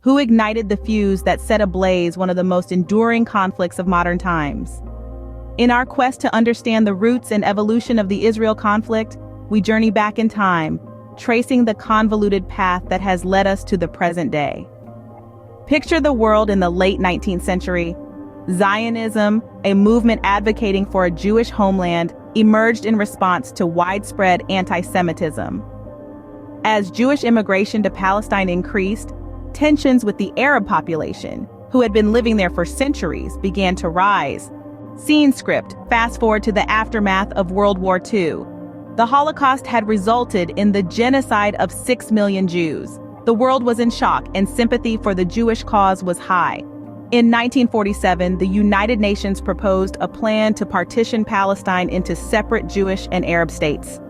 Who ignited the fuse that set ablaze one of the most enduring conflicts of modern times? In our quest to understand the roots and evolution of the Israel conflict, we journey back in time, tracing the convoluted path that has led us to the present day. Picture the world in the late 19th century. Zionism, a movement advocating for a Jewish homeland, emerged in response to widespread anti-Semitism. As Jewish immigration to Palestine increased, tensions with the Arab population, who had been living there for centuries, began to rise. Scene script, fast forward to the aftermath of World War II. The Holocaust had resulted in the genocide of 6 million Jews. The world was in shock, and sympathy for the Jewish cause was high. In 1947, the United Nations proposed a plan to partition Palestine into separate Jewish and Arab states.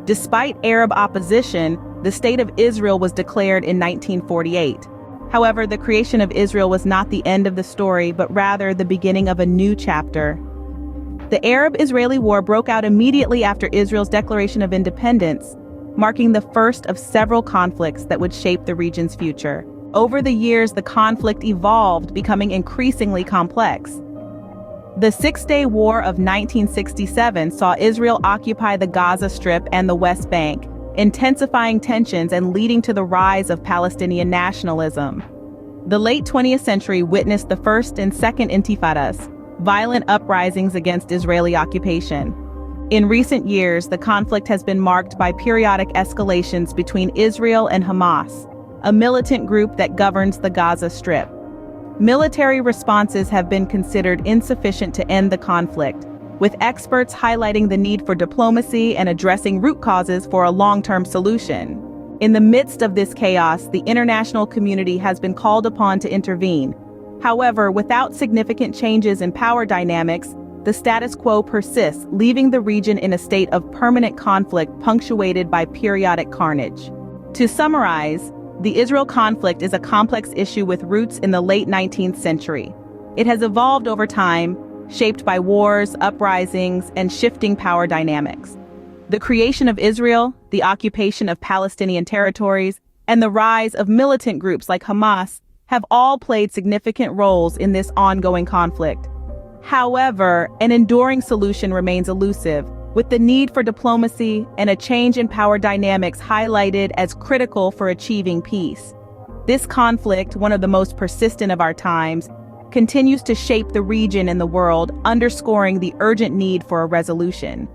Despite Arab opposition, the State of Israel was declared in 1948. However, the creation of Israel was not the end of the story, but rather the beginning of a new chapter. The Arab-Israeli War broke out immediately after Israel's declaration of independence, marking the first of several conflicts that would shape the region's future. Over the years, the conflict evolved, becoming increasingly complex. The Six-Day War of 1967 saw Israel occupy the Gaza Strip and the West Bank, intensifying tensions and leading to the rise of Palestinian nationalism. The late 20th century witnessed the First and Second Intifadas, violent uprisings against Israeli occupation. In recent years, the conflict has been marked by periodic escalations between Israel and Hamas, a militant group that governs the Gaza Strip. Military responses have been considered insufficient to end the conflict, with experts highlighting the need for diplomacy and addressing root causes for a long-term solution. In the midst of this chaos, the international community has been called upon to intervene. However, without significant changes in power dynamics, the status quo persists, leaving the region in a state of permanent conflict punctuated by periodic carnage. To summarize, the Israel conflict is a complex issue with roots in the late 19th century. It has evolved over time, shaped by wars, uprisings, and shifting power dynamics. The creation of Israel, the occupation of Palestinian territories, and the rise of militant groups like Hamas have all played significant roles in this ongoing conflict. However, an enduring solution remains elusive, with the need for diplomacy and a change in power dynamics highlighted as critical for achieving peace. This conflict, one of the most persistent of our times, continues to shape the region and the world, underscoring the urgent need for a resolution.